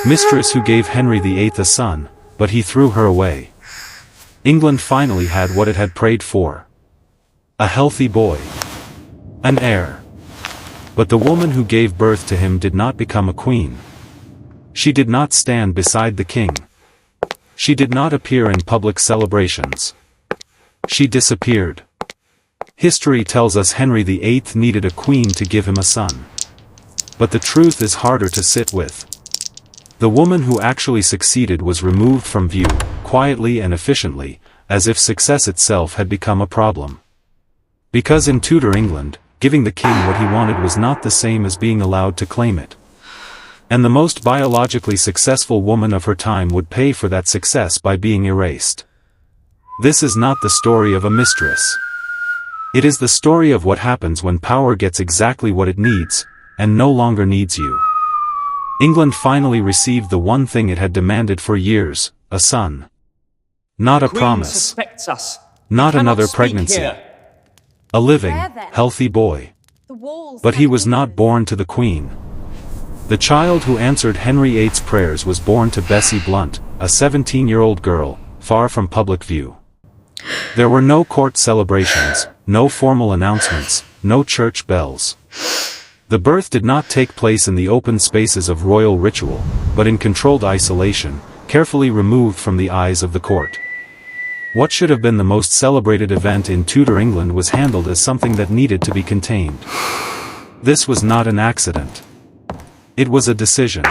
Mistress who gave Henry VIII a son, but he threw her away. England finally had what it had prayed for. A healthy boy. An heir. But the woman who gave birth to him did not become a queen. She did not stand beside the king. She did not appear in public celebrations. She disappeared. History tells us Henry VIII needed a queen to give him a son. But the truth is harder to sit with. The woman who actually succeeded was removed from view, quietly and efficiently, as if success itself had become a problem. Because in Tudor England, giving the king what he wanted was not the same as being allowed to claim it. And the most biologically successful woman of her time would pay for that success by being erased. This is not the story of a mistress. It is the story of what happens when power gets exactly what it needs, and no longer needs you. England finally received the one thing it had demanded for years, a son. Not a promise. Not another pregnancy. A living, healthy boy. But he was not born to the queen. The child who answered Henry VIII's prayers was born to Bessie Blount, a 17-year-old girl, far from public view. There were no court celebrations, no formal announcements, no church bells. The birth did not take place in the open spaces of royal ritual, but in controlled isolation, carefully removed from the eyes of the court. What should have been the most celebrated event in Tudor England was handled as something that needed to be contained. This was not an accident. It was a decision.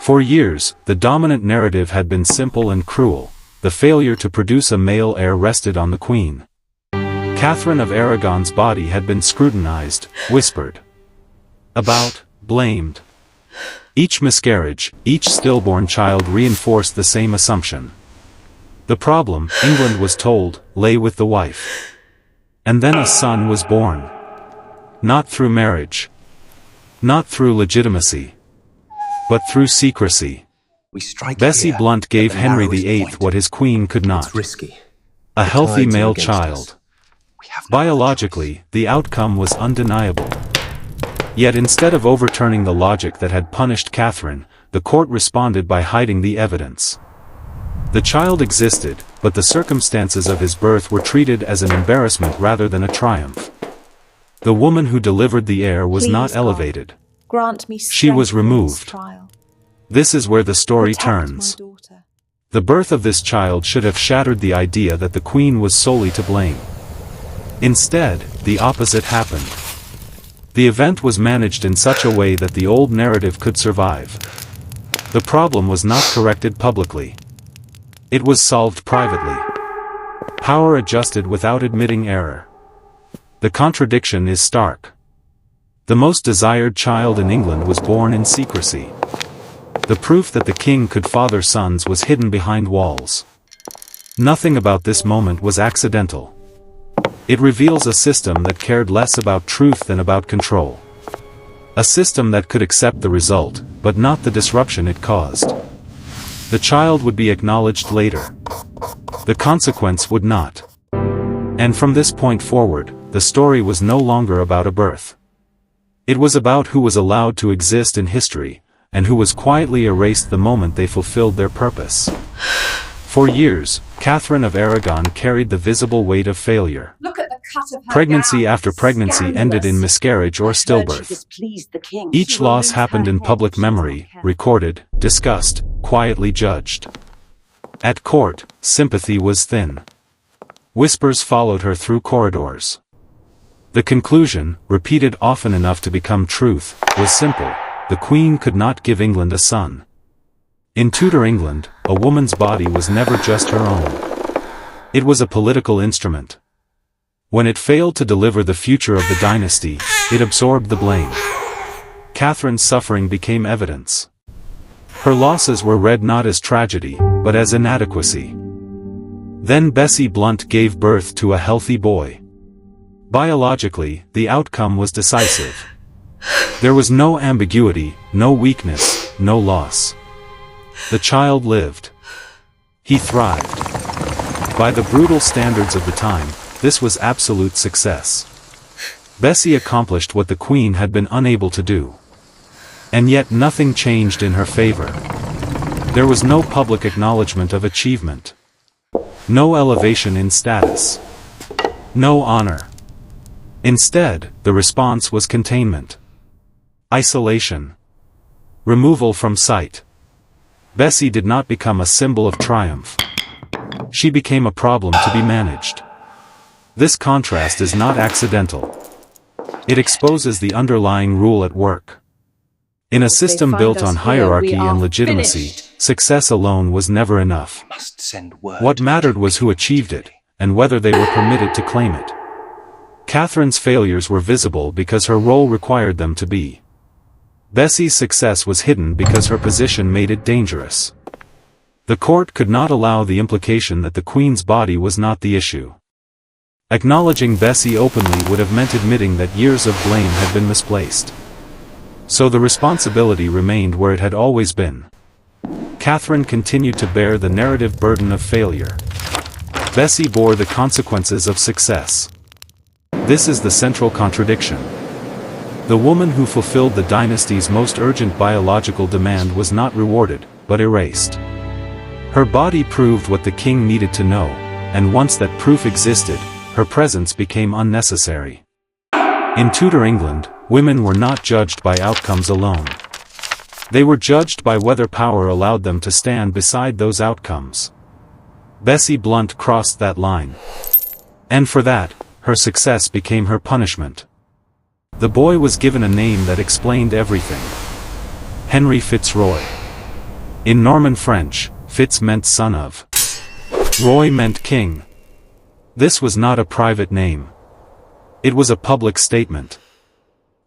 For years, the dominant narrative had been simple and cruel. The failure to produce a male heir rested on the queen. Catherine of Aragon's body had been scrutinized, whispered about, blamed. Each miscarriage, each stillborn child reinforced the same assumption. The problem, England was told, lay with the wife. And then a son was born. Not through marriage. Not through legitimacy. But through secrecy. Bessie Blount gave Henry VIII what his queen could not. A healthy male child. Biologically, the outcome was undeniable. Yet instead of overturning the logic that had punished Catherine, the court responded by hiding the evidence. The child existed, but the circumstances of his birth were treated as an embarrassment rather than a triumph. The woman who delivered the heir was not elevated. She was removed. This is where the story turns. The birth of this child should have shattered the idea that the queen was solely to blame. Instead, the opposite happened. The event was managed in such a way that the old narrative could survive. The problem was not corrected publicly. It was solved privately. Power adjusted without admitting error. The contradiction is stark. The most desired child in England was born in secrecy. The proof that the king could father sons was hidden behind walls. Nothing about this moment was accidental. It reveals a system that cared less about truth than about control. A system that could accept the result, but not the disruption it caused. The child would be acknowledged later. The consequence would not. And from this point forward, the story was no longer about a birth. It was about who was allowed to exist in history, and who was quietly erased the moment they fulfilled their purpose. For years, Catherine of Aragon carried the visible weight of failure. Pregnancy after pregnancy ended in miscarriage or stillbirth. Each loss happened in public memory, recorded, discussed, quietly judged. At court, sympathy was thin. Whispers followed her through corridors. The conclusion, repeated often enough to become truth, was simple: the Queen could not give England a son. In Tudor England, a woman's body was never just her own. It was a political instrument. When it failed to deliver the future of the dynasty, it absorbed the blame. Catherine's suffering became evidence. Her losses were read not as tragedy, but as inadequacy. Then Bessie Blount gave birth to a healthy boy. Biologically, the outcome was decisive. There was no ambiguity, no weakness, no loss. The child lived. He thrived. By the brutal standards of the time, this was absolute success. Bessie accomplished what the Queen had been unable to do. And yet nothing changed in her favor. There was no public acknowledgement of achievement. No elevation in status. No honor. Instead, the response was containment. Isolation. Removal from sight. Bessie did not become a symbol of triumph. She became a problem to be managed. This contrast is not accidental. It exposes the underlying rule at work. In a system built on hierarchy and legitimacy, success alone was never enough. What mattered was who achieved it, and whether they were permitted to claim it. Catherine's failures were visible because her role required them to be. Bessie's success was hidden because her position made it dangerous. The court could not allow the implication that the Queen's body was not the issue. Acknowledging Bessie openly would have meant admitting that years of blame had been misplaced. So the responsibility remained where it had always been. Catherine continued to bear the narrative burden of failure. Bessie bore the consequences of success. This is the central contradiction. The woman who fulfilled the dynasty's most urgent biological demand was not rewarded, but erased. Her body proved what the king needed to know, and once that proof existed, her presence became unnecessary. In Tudor England, women were not judged by outcomes alone. They were judged by whether power allowed them to stand beside those outcomes. Bessie Blount crossed that line. And for that, her success became her punishment. The boy was given a name that explained everything. Henry FitzRoy. In Norman French, Fitz meant son of. Roy meant king. This was not a private name. It was a public statement.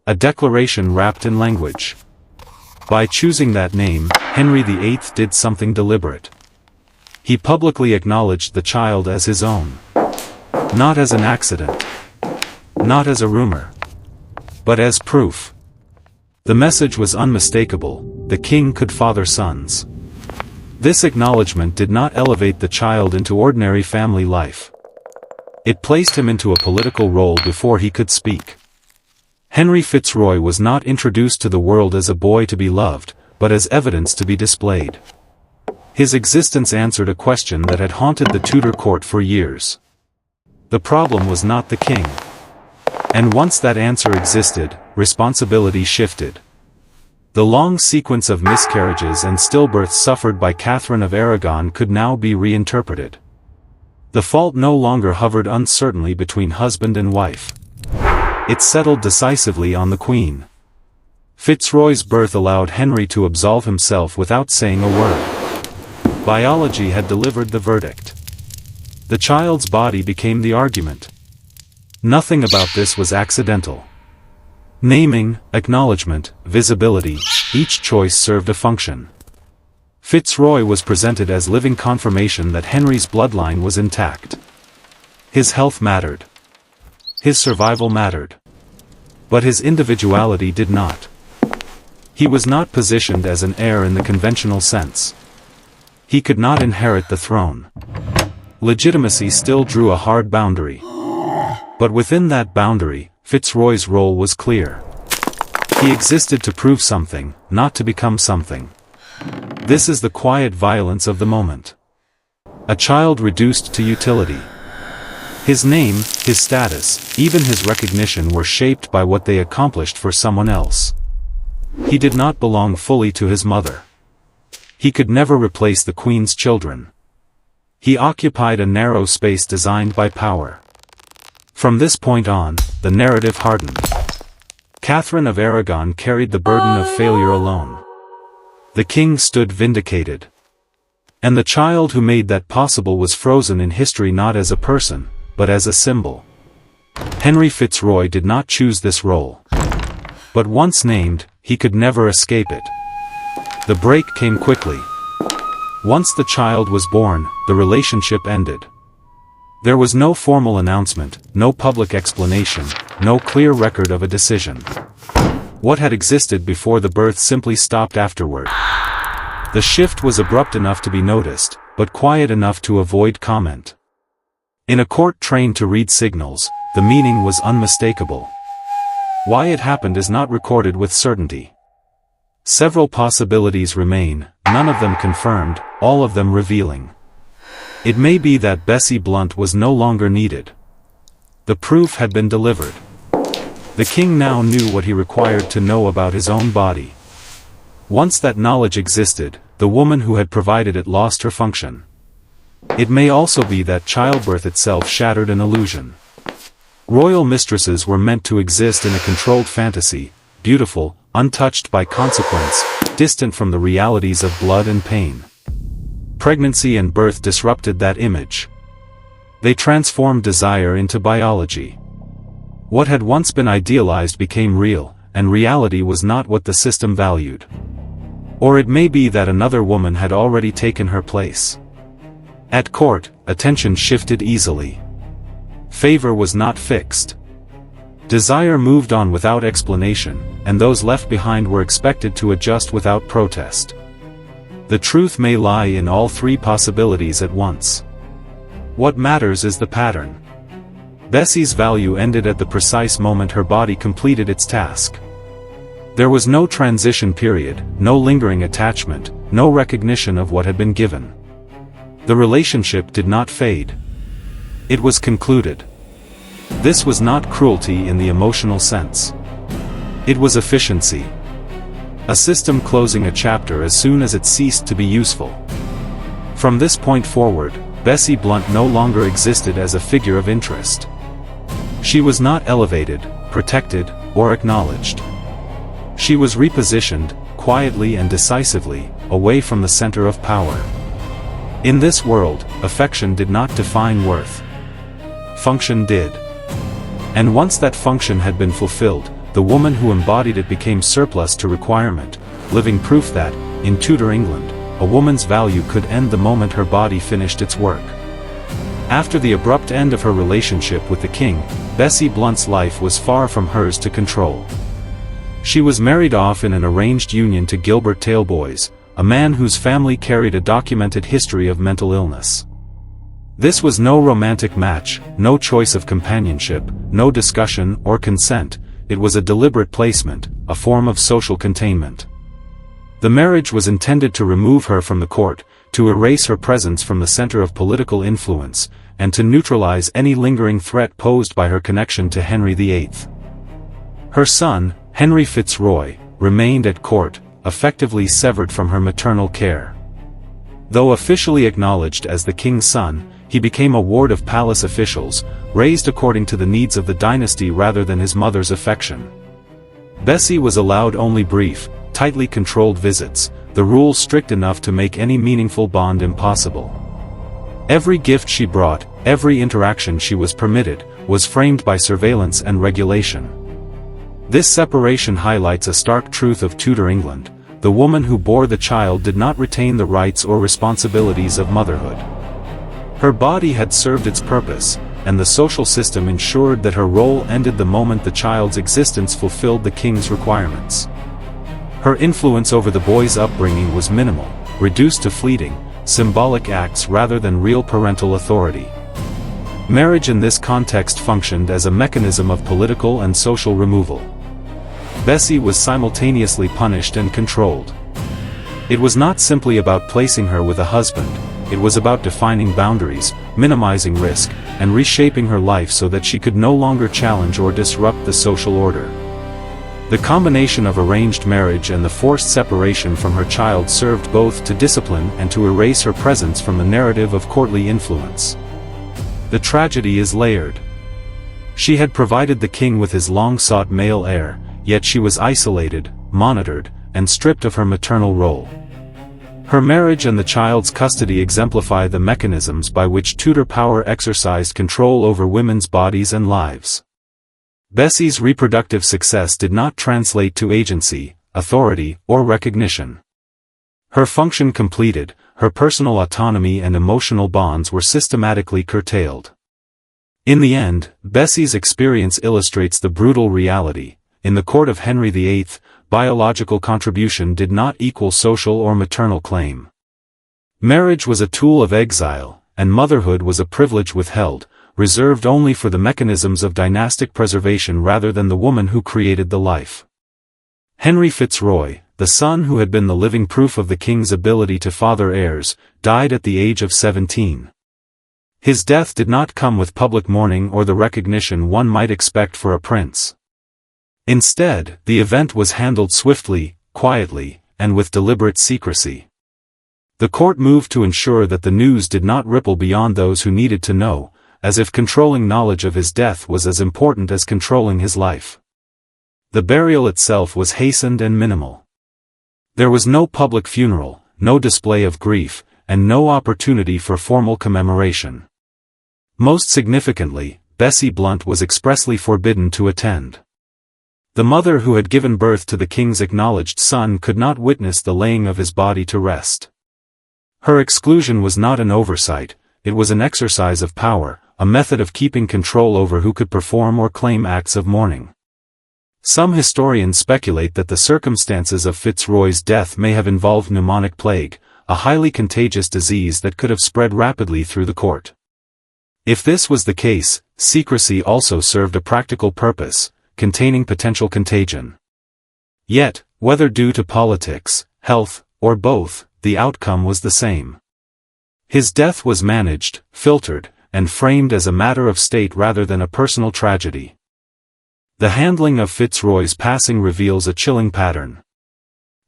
A declaration wrapped in language. By choosing that name, Henry VIII did something deliberate. He publicly acknowledged the child as his own. Not as an accident. Not as a rumor. But as proof. The message was unmistakable: the king could father sons. This acknowledgement did not elevate the child into ordinary family life. It placed him into a political role before he could speak. Henry FitzRoy was not introduced to the world as a boy to be loved, but as evidence to be displayed. His existence answered a question that had haunted the Tudor court for years. The problem was not the king. And once that answer existed, responsibility shifted. The long sequence of miscarriages and stillbirths suffered by Catherine of Aragon could now be reinterpreted. The fault no longer hovered uncertainly between husband and wife. It settled decisively on the Queen. FitzRoy's birth allowed Henry to absolve himself without saying a word. Biology had delivered the verdict. The child's body became the argument. Nothing about this was accidental. Naming, acknowledgement, visibility, each choice served a function. FitzRoy was presented as living confirmation that Henry's bloodline was intact. His health mattered. His survival mattered. But his individuality did not. He was not positioned as an heir in the conventional sense. He could not inherit the throne. Legitimacy still drew a hard boundary. But within that boundary, FitzRoy's role was clear. He existed to prove something, not to become something. This is the quiet violence of the moment. A child reduced to utility. His name, his status, even his recognition were shaped by what they accomplished for someone else. He did not belong fully to his mother. He could never replace the Queen's children. He occupied a narrow space designed by power. From this point on, the narrative hardened. Catherine of Aragon carried the burden of failure alone. The king stood vindicated. And the child who made that possible was frozen in history not as a person, but as a symbol. Henry FitzRoy did not choose this role. But once named, he could never escape it. The break came quickly. Once the child was born, the relationship ended. There was no formal announcement, no public explanation, no clear record of a decision. What had existed before the birth simply stopped afterward. The shift was abrupt enough to be noticed, but quiet enough to avoid comment. In a court trained to read signals, the meaning was unmistakable. Why it happened is not recorded with certainty. Several possibilities remain, none of them confirmed, all of them revealing. It may be that Bessie Blount was no longer needed. The proof had been delivered. The king now knew what he required to know about his own body. Once that knowledge existed, the woman who had provided it lost her function. It may also be that childbirth itself shattered an illusion. Royal mistresses were meant to exist in a controlled fantasy, beautiful, untouched by consequence, distant from the realities of blood and pain. Pregnancy and birth disrupted that image. They transformed desire into biology. What had once been idealized became real, and reality was not what the system valued. Or it may be that another woman had already taken her place. At court, attention shifted easily. Favor was not fixed. Desire moved on without explanation, and those left behind were expected to adjust without protest. The truth may lie in all three possibilities at once. What matters is the pattern. Bessie's value ended at the precise moment her body completed its task. There was no transition period, no lingering attachment, no recognition of what had been given. The relationship did not fade. It was concluded. This was not cruelty in the emotional sense. It was efficiency. A system closing a chapter as soon as it ceased to be useful. From this point forward, Bessie Blount no longer existed as a figure of interest. She was not elevated, protected, or acknowledged. She was repositioned, quietly and decisively, away from the center of power. In this world, affection did not define worth. Function did. And once that function had been fulfilled, the woman who embodied it became surplus to requirement, living proof that, in Tudor England, a woman's value could end the moment her body finished its work. After the abrupt end of her relationship with the king, Bessie Blount's life was far from hers to control. She was married off in an arranged union to Gilbert Talboys, a man whose family carried a documented history of mental illness. This was no romantic match, no choice of companionship, no discussion or consent. It was a deliberate placement, a form of social containment. The marriage was intended to remove her from the court, to erase her presence from the center of political influence, and to neutralize any lingering threat posed by her connection to Henry VIII. Her son, Henry FitzRoy, remained at court, effectively severed from her maternal care. Though officially acknowledged as the king's son, he became a ward of palace officials, raised according to the needs of the dynasty rather than his mother's affection. Bessie was allowed only brief, tightly controlled visits, the rules strict enough to make any meaningful bond impossible. Every gift she brought, every interaction she was permitted, was framed by surveillance and regulation. This separation highlights a stark truth of Tudor England: the woman who bore the child did not retain the rights or responsibilities of motherhood. Her body had served its purpose, and the social system ensured that her role ended the moment the child's existence fulfilled the king's requirements. Her influence over the boy's upbringing was minimal, reduced to fleeting, symbolic acts rather than real parental authority. Marriage in this context functioned as a mechanism of political and social removal. Bessie was simultaneously punished and controlled. It was not simply about placing her with a husband. It was about defining boundaries, minimizing risk, and reshaping her life so that she could no longer challenge or disrupt the social order. The combination of arranged marriage and the forced separation from her child served both to discipline and to erase her presence from the narrative of courtly influence. The tragedy is layered. She had provided the king with his long-sought male heir, yet she was isolated, monitored, and stripped of her maternal role. Her marriage and the child's custody exemplify the mechanisms by which Tudor power exercised control over women's bodies and lives. Bessie's reproductive success did not translate to agency, authority, or recognition. Her function completed, her personal autonomy and emotional bonds were systematically curtailed. In the end, Bessie's experience illustrates the brutal reality: in the court of Henry VIII, biological contribution did not equal social or maternal claim. Marriage was a tool of exile, and motherhood was a privilege withheld, reserved only for the mechanisms of dynastic preservation rather than the woman who created the life. Henry FitzRoy, the son who had been the living proof of the king's ability to father heirs, died at the age of 17. His death did not come with public mourning or the recognition one might expect for a prince. Instead, the event was handled swiftly, quietly, and with deliberate secrecy. The court moved to ensure that the news did not ripple beyond those who needed to know, as if controlling knowledge of his death was as important as controlling his life. The burial itself was hastened and minimal. There was no public funeral, no display of grief, and no opportunity for formal commemoration. Most significantly, Bessie Blount was expressly forbidden to attend. The mother who had given birth to the king's acknowledged son could not witness the laying of his body to rest. Her exclusion was not an oversight, it was an exercise of power, a method of keeping control over who could perform or claim acts of mourning. Some historians speculate that the circumstances of FitzRoy's death may have involved pneumonic plague, a highly contagious disease that could have spread rapidly through the court. If this was the case, secrecy also served a practical purpose, containing potential contagion. Yet, whether due to politics, health, or both, the outcome was the same. His death was managed, filtered, and framed as a matter of state rather than a personal tragedy. The handling of FitzRoy's passing reveals a chilling pattern.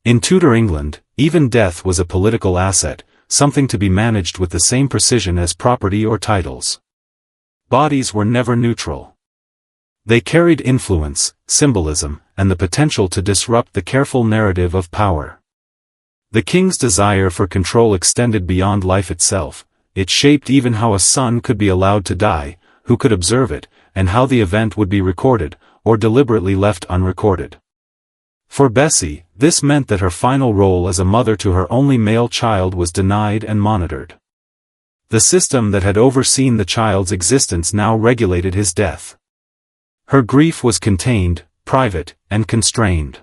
In Tudor England, even death was a political asset, something to be managed with the same precision as property or titles. Bodies were never neutral. They carried influence, symbolism, and the potential to disrupt the careful narrative of power. The king's desire for control extended beyond life itself. It shaped even how a son could be allowed to die, who could observe it, and how the event would be recorded, or deliberately left unrecorded. For Bessie, this meant that her final role as a mother to her only male child was denied and monitored. The system that had overseen the child's existence now regulated his death. Her grief was contained, private, and constrained.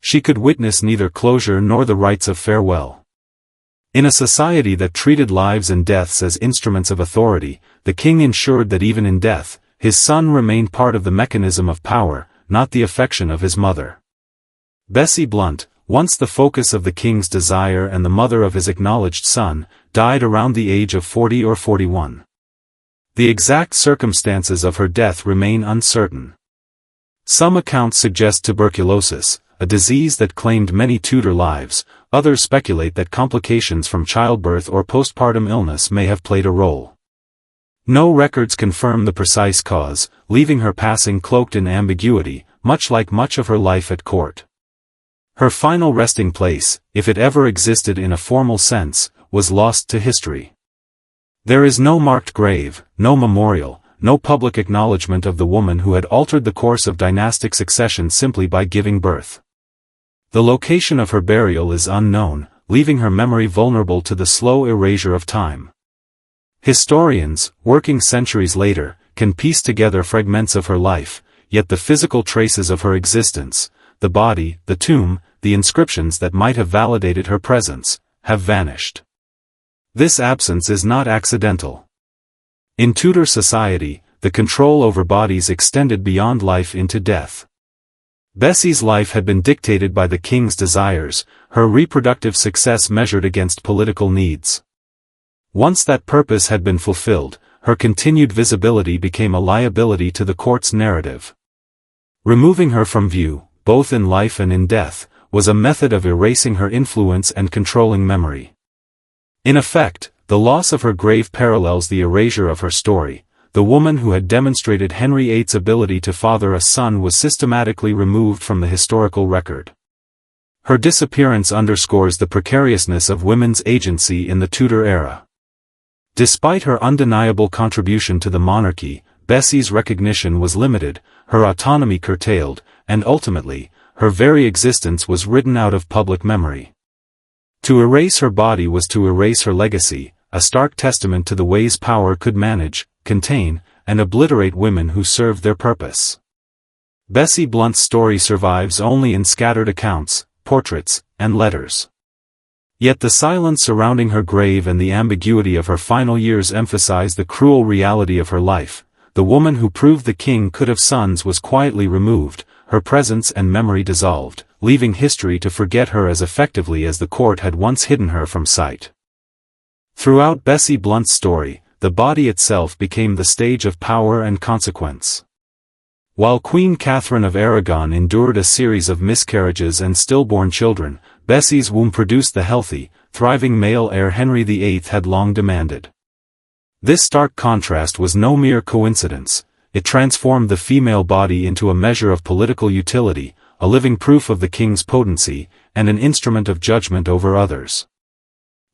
She could witness neither closure nor the rites of farewell. In a society that treated lives and deaths as instruments of authority, the king ensured that even in death, his son remained part of the mechanism of power, not the affection of his mother. Bessie Blount, once the focus of the king's desire and the mother of his acknowledged son, died around the age of 40 or 41. The exact circumstances of her death remain uncertain. Some accounts suggest tuberculosis, a disease that claimed many Tudor lives. Others speculate that complications from childbirth or postpartum illness may have played a role. No records confirm the precise cause, leaving her passing cloaked in ambiguity, much like much of her life at court. Her final resting place, if it ever existed in a formal sense, was lost to history. There is no marked grave, no memorial, no public acknowledgement of the woman who had altered the course of dynastic succession simply by giving birth. The location of her burial is unknown, leaving her memory vulnerable to the slow erasure of time. Historians, working centuries later, can piece together fragments of her life, yet the physical traces of her existence, the body, the tomb, the inscriptions that might have validated her presence, have vanished. This absence is not accidental. In Tudor society, the control over bodies extended beyond life into death. Bessie's life had been dictated by the king's desires, her reproductive success measured against political needs. Once that purpose had been fulfilled, her continued visibility became a liability to the court's narrative. Removing her from view, both in life and in death, was a method of erasing her influence and controlling memory. In effect, the loss of her grave parallels the erasure of her story. The woman who had demonstrated Henry VIII's ability to father a son was systematically removed from the historical record. Her disappearance underscores the precariousness of women's agency in the Tudor era. Despite her undeniable contribution to the monarchy, Bessie's recognition was limited, her autonomy curtailed, and ultimately, her very existence was written out of public memory. To erase her body was to erase her legacy, a stark testament to the ways power could manage, contain, and obliterate women who served their purpose. Bessie Blount's story survives only in scattered accounts, portraits, and letters. Yet the silence surrounding her grave and the ambiguity of her final years emphasize the cruel reality of her life. The woman who proved the king could have sons was quietly removed, her presence and memory dissolved, leaving history to forget her as effectively as the court had once hidden her from sight. Throughout Bessie Blount's story, the body itself became the stage of power and consequence. While Queen Catherine of Aragon endured a series of miscarriages and stillborn children, Bessie's womb produced the healthy, thriving male heir Henry VIII had long demanded. This stark contrast was no mere coincidence. It transformed the female body into a measure of political utility, a living proof of the king's potency, and an instrument of judgment over others.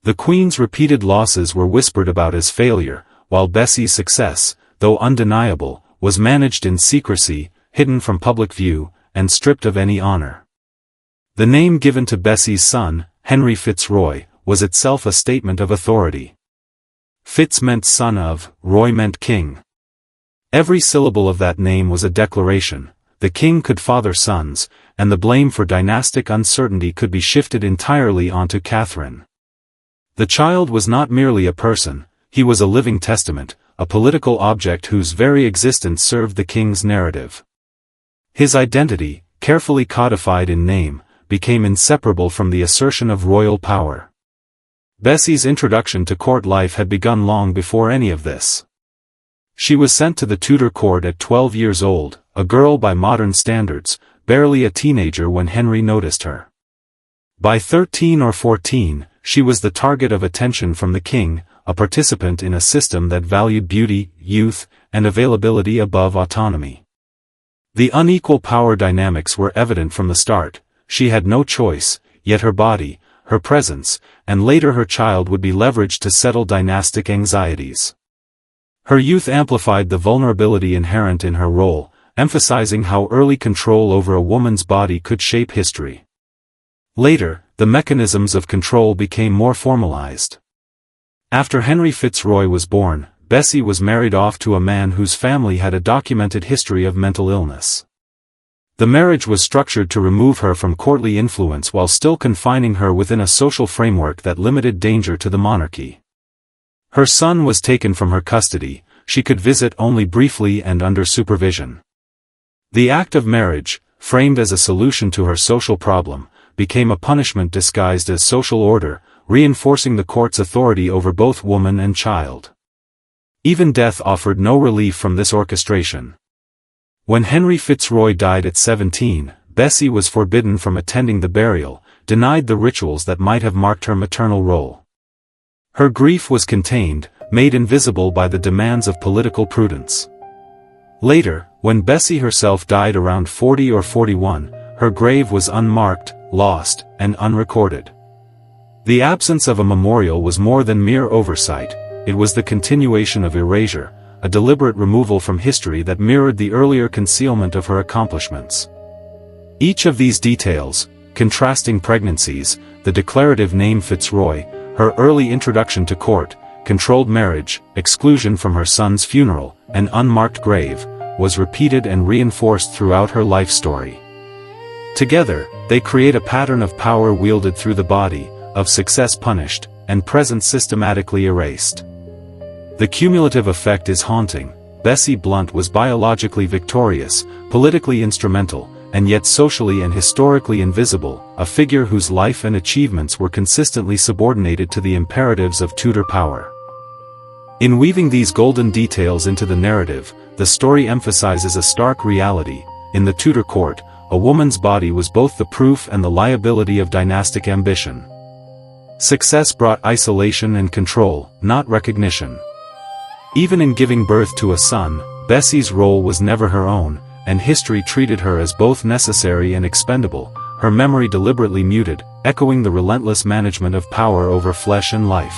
The Queen's repeated losses were whispered about as failure, while Bessie's success, though undeniable, was managed in secrecy, hidden from public view, and stripped of any honor. The name given to Bessie's son, Henry FitzRoy, was itself a statement of authority. Fitz meant son of, Roy meant king. Every syllable of that name was a declaration. The king could father sons, and the blame for dynastic uncertainty could be shifted entirely onto Catherine. The child was not merely a person, he was a living testament, a political object whose very existence served the king's narrative. His identity, carefully codified in name, became inseparable from the assertion of royal power. Bessie's introduction to court life had begun long before any of this. She was sent to the Tudor court at 12 years old, a girl by modern standards, barely a teenager when Henry noticed her. By 13 or 14, she was the target of attention from the king, a participant in a system that valued beauty, youth, and availability above autonomy. The unequal power dynamics were evident from the start. She had no choice, yet her body, her presence, and later her child would be leveraged to settle dynastic anxieties. Her youth amplified the vulnerability inherent in her role, emphasizing how early control over a woman's body could shape history. Later, the mechanisms of control became more formalized. After Henry FitzRoy was born, Bessie was married off to a man whose family had a documented history of mental illness. The marriage was structured to remove her from courtly influence while still confining her within a social framework that limited danger to the monarchy. Her son was taken from her custody, she could visit only briefly and under supervision. The act of marriage, framed as a solution to her social problem, became a punishment disguised as social order, reinforcing the court's authority over both woman and child. Even death offered no relief from this orchestration. When Henry FitzRoy died at 17, Bessie was forbidden from attending the burial, denied the rituals that might have marked her maternal role. Her grief was contained, made invisible by the demands of political prudence. Later, when Bessie herself died around 40 or 41, her grave was unmarked, lost, and unrecorded. The absence of a memorial was more than mere oversight, it was the continuation of erasure, a deliberate removal from history that mirrored the earlier concealment of her accomplishments. Each of these details, contrasting pregnancies, the declarative name FitzRoy, her early introduction to court, controlled marriage, exclusion from her son's funeral, and unmarked grave, was repeated and reinforced throughout her life story. Together, they create a pattern of power wielded through the body, of success punished, and presence systematically erased. The cumulative effect is haunting. Bessie Blount was biologically victorious, politically instrumental, and yet socially and historically invisible, a figure whose life and achievements were consistently subordinated to the imperatives of Tudor power. In weaving these golden details into the narrative, the story emphasizes a stark reality. In the Tudor court, a woman's body was both the proof and the liability of dynastic ambition. Success brought isolation and control, not recognition. Even in giving birth to a son, Bessie's role was never her own, and history treated her as both necessary and expendable, her memory deliberately muted, echoing the relentless management of power over flesh and life.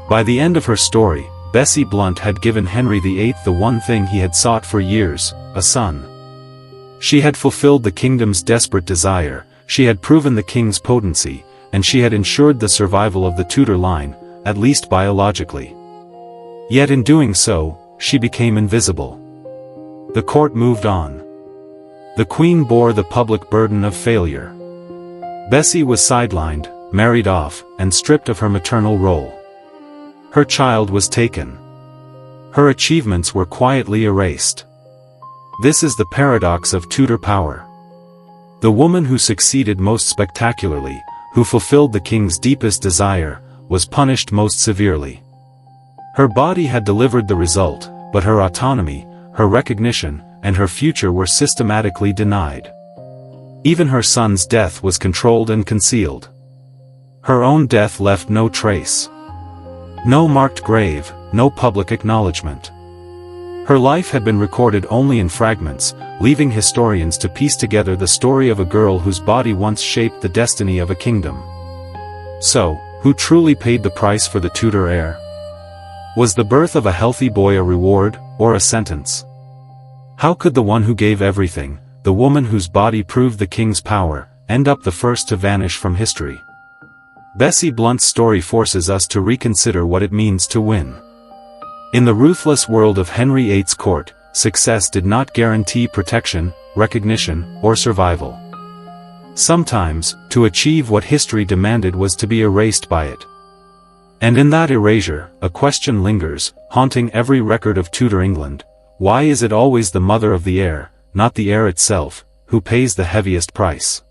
By the end of her story, Bessie Blount had given Henry VIII the one thing he had sought for years, a son. She had fulfilled the kingdom's desperate desire, she had proven the king's potency, and she had ensured the survival of the Tudor line, at least biologically. Yet in doing so, she became invisible. The court moved on. The Queen bore the public burden of failure. Bessie was sidelined, married off, and stripped of her maternal role. Her child was taken. Her achievements were quietly erased. This is the paradox of Tudor power. The woman who succeeded most spectacularly, who fulfilled the king's deepest desire, was punished most severely. Her body had delivered the result, but her autonomy, her recognition, and her future were systematically denied. Even her son's death was controlled and concealed. Her own death left no trace. No marked grave, no public acknowledgement. Her life had been recorded only in fragments, leaving historians to piece together the story of a girl whose body once shaped the destiny of a kingdom. So, who truly paid the price for the Tudor heir? Was the birth of a healthy boy a reward, or a sentence? How could the one who gave everything, the woman whose body proved the king's power, end up the first to vanish from history? Bessie Blount's story forces us to reconsider what it means to win. In the ruthless world of Henry VIII's court, success did not guarantee protection, recognition, or survival. Sometimes, to achieve what history demanded was to be erased by it. And in that erasure, a question lingers, haunting every record of Tudor England: why is it always the mother of the heir, not the heir itself, who pays the heaviest price?